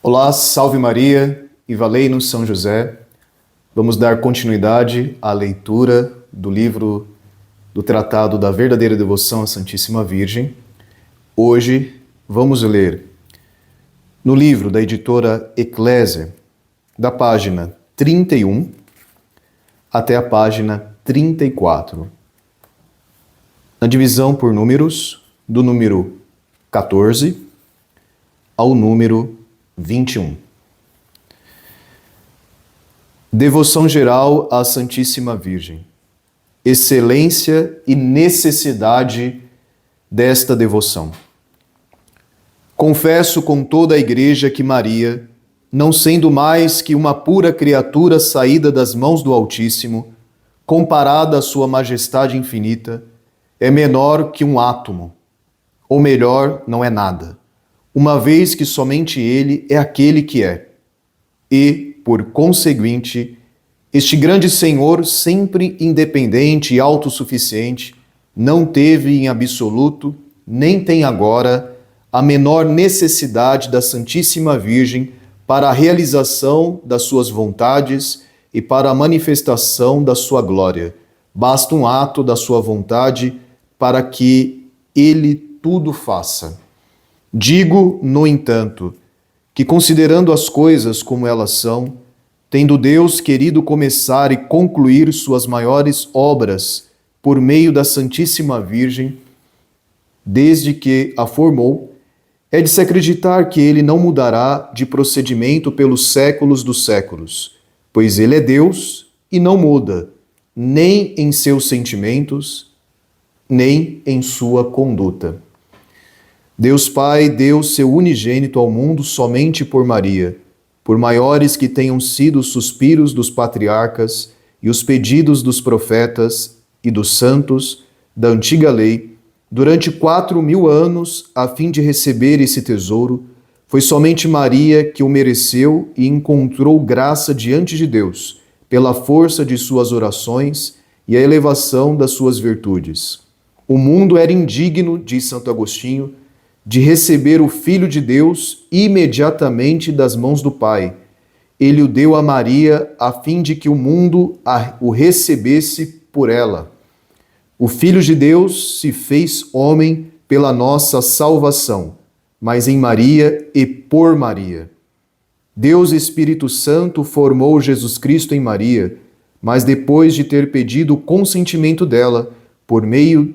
Olá, salve Maria e valei-nos São José. Vamos dar continuidade à leitura do livro do Tratado da Verdadeira Devoção à Santíssima Virgem. Hoje vamos ler no livro da editora Eclésia, da página 31 até a página 34. Na divisão por números, do número 14 ao número 21. Devoção geral à Santíssima Virgem. Excelência e necessidade desta devoção. Confesso com toda a Igreja que Maria, não sendo mais que uma pura criatura saída das mãos do Altíssimo, comparada à sua majestade infinita, é menor que um átomo, ou melhor, não é nada, uma vez que somente Ele é aquele que é. E, por conseguinte, este grande Senhor, sempre independente e autossuficiente, não teve em absoluto, nem tem agora, a menor necessidade da Santíssima Virgem para a realização das suas vontades e para a manifestação da sua glória. Basta um ato da sua vontade para que Ele tudo faça. Digo, no entanto, que considerando as coisas como elas são, tendo Deus querido começar e concluir suas maiores obras por meio da Santíssima Virgem, desde que a formou, é de se acreditar que Ele não mudará de procedimento pelos séculos dos séculos, pois Ele é Deus e não muda, nem em seus sentimentos, nem em sua conduta. Deus Pai deu seu unigênito ao mundo somente por Maria, por maiores que tenham sido os suspiros dos patriarcas e os pedidos dos profetas e dos santos da antiga lei, durante 4.000 anos, a fim de receber esse tesouro, foi somente Maria que o mereceu e encontrou graça diante de Deus, pela força de suas orações e a elevação das suas virtudes. O mundo era indigno, diz Santo Agostinho, de receber o Filho de Deus imediatamente das mãos do Pai. Ele o deu a Maria a fim de que o mundo o recebesse por ela. O Filho de Deus se fez homem pela nossa salvação, mas em Maria e por Maria. Deus Espírito Santo formou Jesus Cristo em Maria, mas depois de ter pedido o consentimento dela, por meio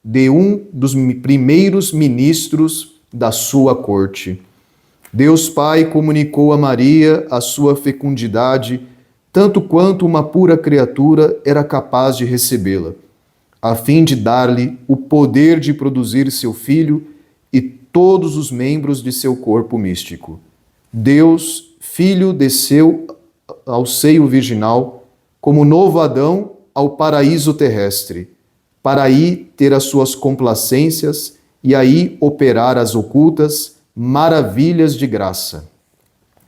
de um dos primeiros ministros da sua corte. Deus Pai comunicou a Maria a sua fecundidade, tanto quanto uma pura criatura era capaz de recebê-la, a fim de dar-lhe o poder de produzir seu filho e todos os membros de seu corpo místico. Deus, Filho, desceu ao seio virginal como novo Adão ao paraíso terrestre, para aí ter as suas complacências e aí operar as ocultas maravilhas de graça.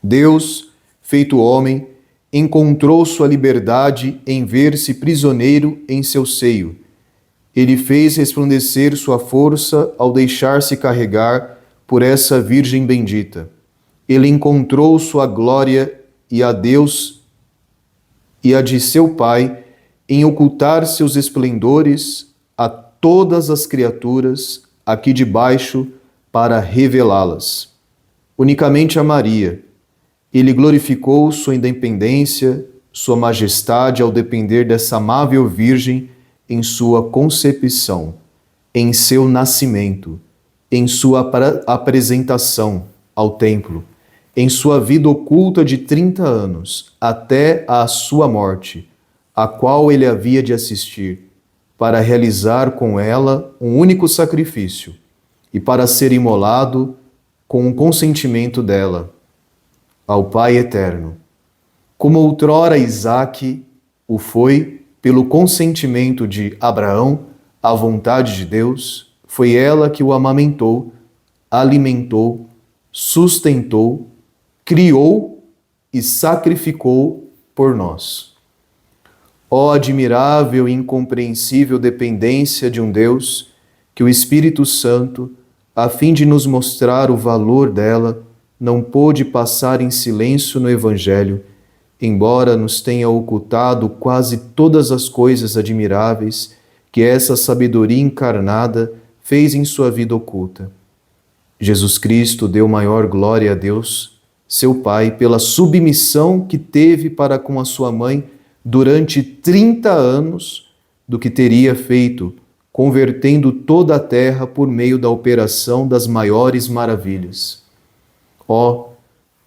Deus, feito homem, encontrou sua liberdade em ver-se prisioneiro em seu seio. Ele fez resplandecer sua força ao deixar-se carregar por essa Virgem bendita. Ele encontrou sua glória e a Deus e a de seu Pai em ocultar seus esplendores a todas as criaturas aqui debaixo para revelá-las. Unicamente a Maria, ele glorificou sua independência, sua majestade ao depender dessa amável Virgem em sua concepção, em seu nascimento, em sua apresentação ao templo, em sua vida oculta de 30 anos, até a sua morte, a qual ele havia de assistir, para realizar com ela um único sacrifício e para ser imolado com o consentimento dela ao Pai Eterno. Como outrora Isaque o foi pelo consentimento de Abraão, à vontade de Deus, foi ela que o amamentou, alimentou, sustentou, criou e sacrificou por nós. Ó admirável e incompreensível dependência de um Deus que o Espírito Santo, a fim de nos mostrar o valor dela, não pôde passar em silêncio no Evangelho, embora nos tenha ocultado quase todas as coisas admiráveis que essa sabedoria encarnada fez em sua vida oculta. Jesus Cristo deu maior glória a Deus, seu Pai, pela submissão que teve para com a sua mãe durante 30 anos, do que teria feito, convertendo toda a terra por meio da operação das maiores maravilhas. Ó,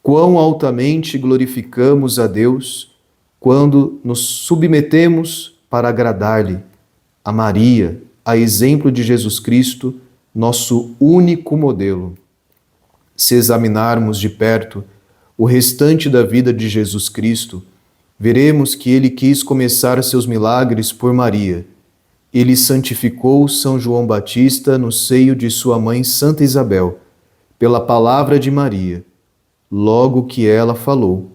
quão altamente glorificamos a Deus quando nos submetemos para agradar-lhe, a Maria, a exemplo de Jesus Cristo, nosso único modelo. Se examinarmos de perto o restante da vida de Jesus Cristo, veremos que ele quis começar seus milagres por Maria. Ele santificou São João Batista no seio de sua mãe Santa Isabel, pela palavra de Maria, logo que ela falou.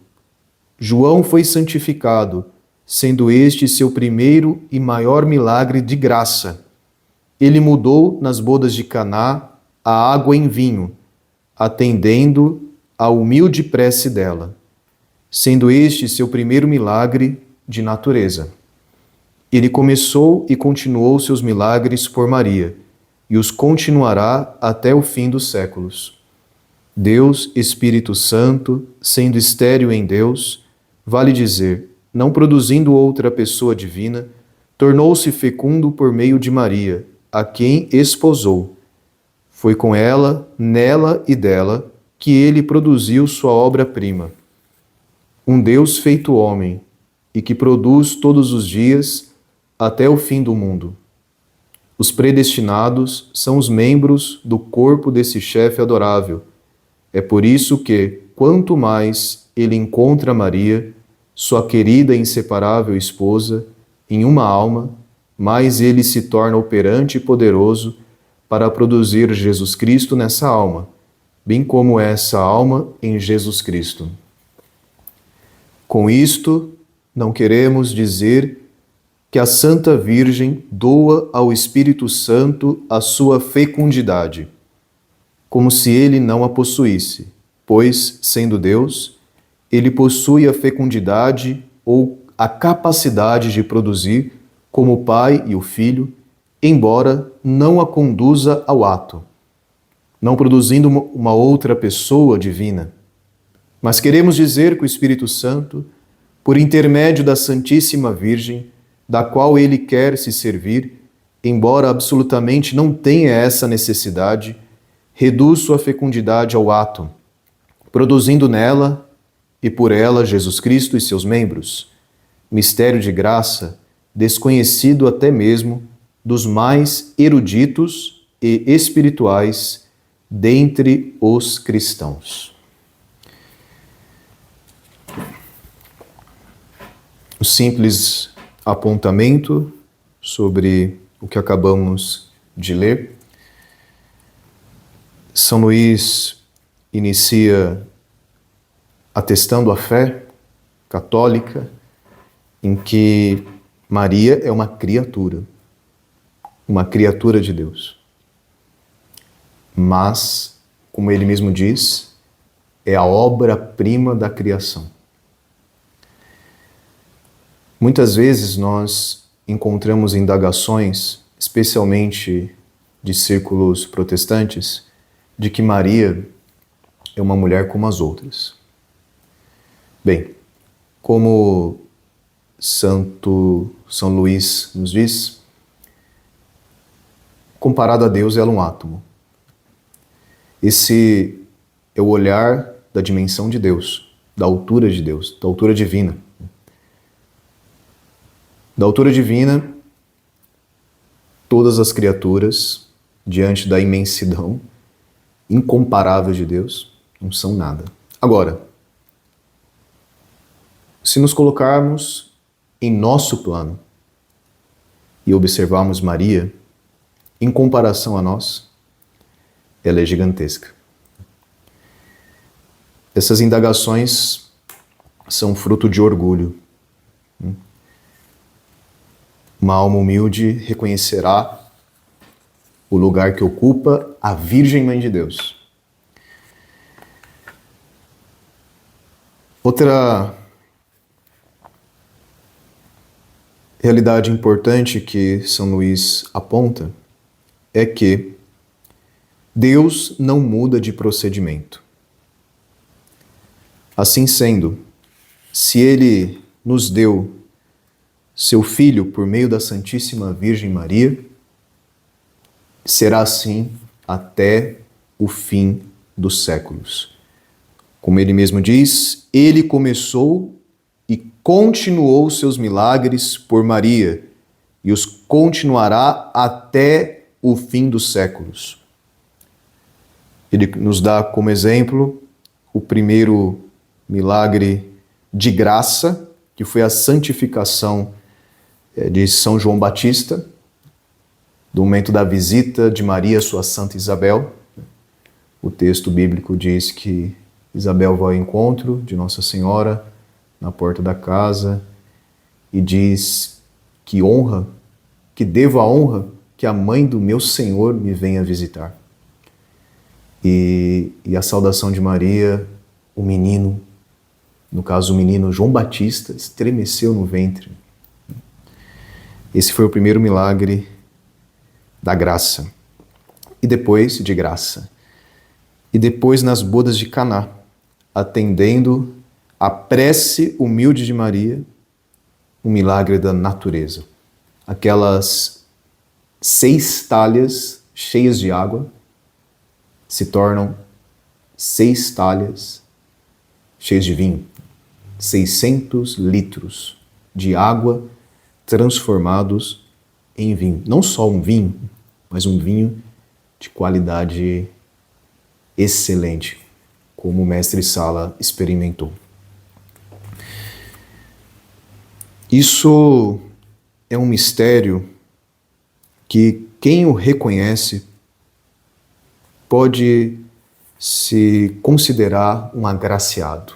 João foi santificado, sendo este seu primeiro e maior milagre de graça. Ele mudou nas bodas de Caná a água em vinho, atendendo à humilde prece dela, sendo este seu primeiro milagre de natureza. Ele começou e continuou seus milagres por Maria, e os continuará até o fim dos séculos. Deus, Espírito Santo, sendo estéril em Deus, vale dizer, não produzindo outra pessoa divina, tornou-se fecundo por meio de Maria, a quem esposou. Foi com ela, nela e dela, que ele produziu sua obra-prima. Um Deus feito homem, e que produz todos os dias até o fim do mundo. Os predestinados são os membros do corpo desse chefe adorável. É por isso que, quanto mais ele encontra Maria, sua querida e inseparável esposa, em uma alma, mais ele se torna operante e poderoso para produzir Jesus Cristo nessa alma, bem como essa alma em Jesus Cristo. Com isto, não queremos dizer que a Santa Virgem doa ao Espírito Santo a sua fecundidade, como se ele não a possuísse, pois, sendo Deus, ele possui a fecundidade ou a capacidade de produzir, como o Pai e o Filho, embora não a conduza ao ato, não produzindo uma outra pessoa divina. Mas queremos dizer que o Espírito Santo, por intermédio da Santíssima Virgem, da qual ele quer se servir, embora absolutamente não tenha essa necessidade, reduz sua fecundidade ao ato, produzindo nela e por ela Jesus Cristo e seus membros, mistério de graça desconhecido até mesmo dos mais eruditos e espirituais dentre os cristãos. O simples apontamento sobre o que acabamos de ler. São Luís inicia atestando a fé católica em que Maria é uma criatura de Deus. Mas, como ele mesmo diz, é a obra-prima da criação. Muitas vezes nós encontramos indagações, especialmente de círculos protestantes, de que Maria é uma mulher como as outras. Bem, como São Luís nos diz, comparado a Deus, ela é um átomo. Esse é o olhar da dimensão de Deus, da altura de Deus, da altura divina. Da altura divina, todas as criaturas, diante da imensidão incomparável de Deus, não são nada. Agora, se nos colocarmos em nosso plano e observarmos Maria, em comparação a nós, ela é gigantesca. Essas indagações são fruto de orgulho. Uma alma humilde reconhecerá o lugar que ocupa a Virgem Mãe de Deus. Outra realidade importante que São Luís aponta é que Deus não muda de procedimento. Assim sendo, se Ele nos deu seu Filho por meio da Santíssima Virgem Maria, será assim até o fim dos séculos. Como Ele mesmo diz, Ele começou e continuou seus milagres por Maria, e os continuará até o fim dos séculos. Ele nos dá como exemplo o primeiro milagre de graça, que foi a santificação de São João Batista, do momento da visita de Maria à sua Santa Isabel. O texto bíblico diz que Isabel vai ao encontro de Nossa Senhora na porta da casa e diz que devo a honra que a mãe do meu Senhor me venha visitar. E a saudação de Maria, o menino, no caso o menino João Batista, estremeceu no ventre. Esse foi o primeiro milagre da graça. E depois de graça. E depois nas bodas de Caná, atendendo a prece humilde de Maria, um milagre da natureza. Aquelas 6 talhas cheias de água se tornam 6 talhas cheias de vinho. 600 litros de água transformados em vinho. Não só um vinho, mas um vinho de qualidade excelente, como o mestre Sala experimentou. Isso é um mistério que quem o reconhece pode se considerar um agraciado.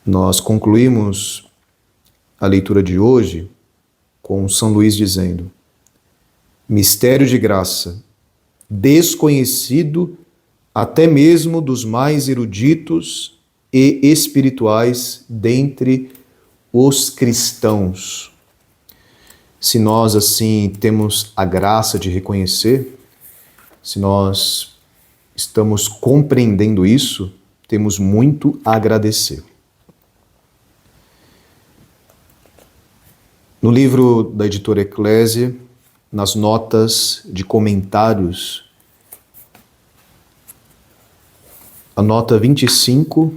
Nós concluímos a leitura de hoje com São Luís dizendo: mistério de graça, desconhecido até mesmo dos mais eruditos e espirituais dentre os cristãos. Se nós, assim, temos a graça de reconhecer, se nós estamos compreendendo isso, temos muito a agradecer. No livro da editora Eclésia, nas notas de comentários, a nota 25,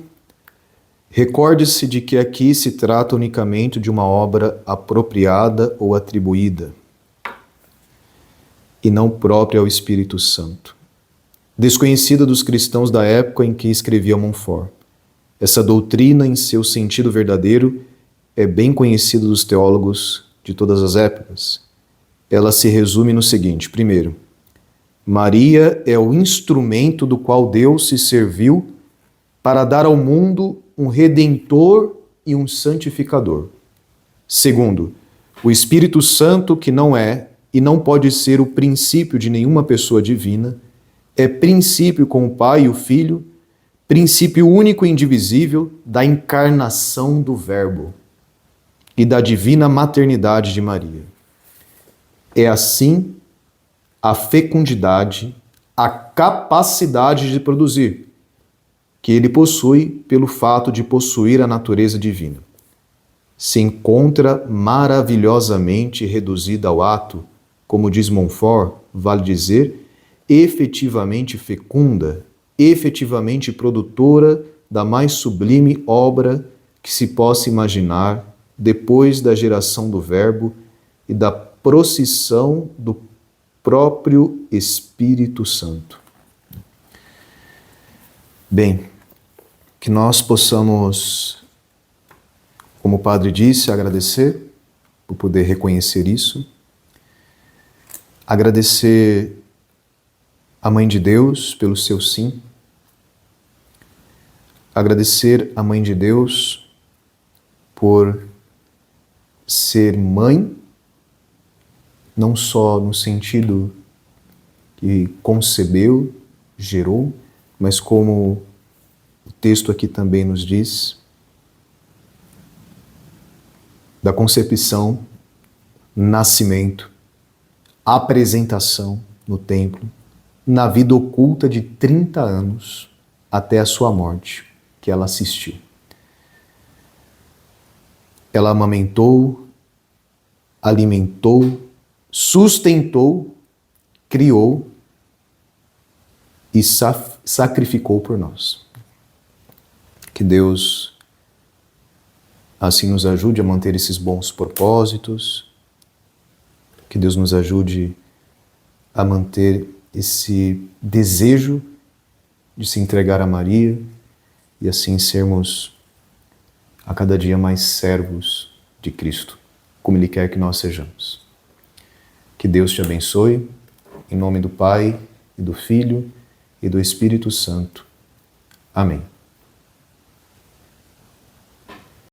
recorde-se de que aqui se trata unicamente de uma obra apropriada ou atribuída, e não própria ao Espírito Santo, desconhecida dos cristãos da época em que escrevia Montfort. Essa doutrina, em seu sentido verdadeiro, é bem conhecida dos teólogos de todas as épocas. Ela se resume no seguinte: primeiro, Maria é o instrumento do qual Deus se serviu para dar ao mundo um redentor e um santificador. Segundo, o Espírito Santo, que não é e não pode ser o princípio de nenhuma pessoa divina, é princípio com o Pai e o Filho, princípio único e indivisível da encarnação do Verbo e da divina maternidade de Maria. É assim a fecundidade, a capacidade de produzir, que ele possui pelo fato de possuir a natureza divina. Se encontra maravilhosamente reduzida ao ato, como diz Montfort, vale dizer, efetivamente fecunda, efetivamente produtora da mais sublime obra que se possa imaginar depois da geração do Verbo e da procissão do próprio Espírito Santo. Bem, que nós possamos, como o Padre disse, agradecer por poder reconhecer isso, agradecer a Mãe de Deus pelo seu sim, agradecer a Mãe de Deus por ser mãe, não só no sentido que concebeu, gerou, mas como O texto aqui também nos diz da concepção, nascimento, apresentação no templo, na vida oculta de 30 anos até a sua morte, que ela assistiu. Ela amamentou, alimentou, sustentou, criou e sacrificou por nós. Que Deus assim nos ajude a manter esses bons propósitos, que Deus nos ajude a manter esse desejo de se entregar a Maria e assim sermos a cada dia mais servos de Cristo, como Ele quer que nós sejamos. Que Deus te abençoe, em nome do Pai, e do Filho, e do Espírito Santo. Amém.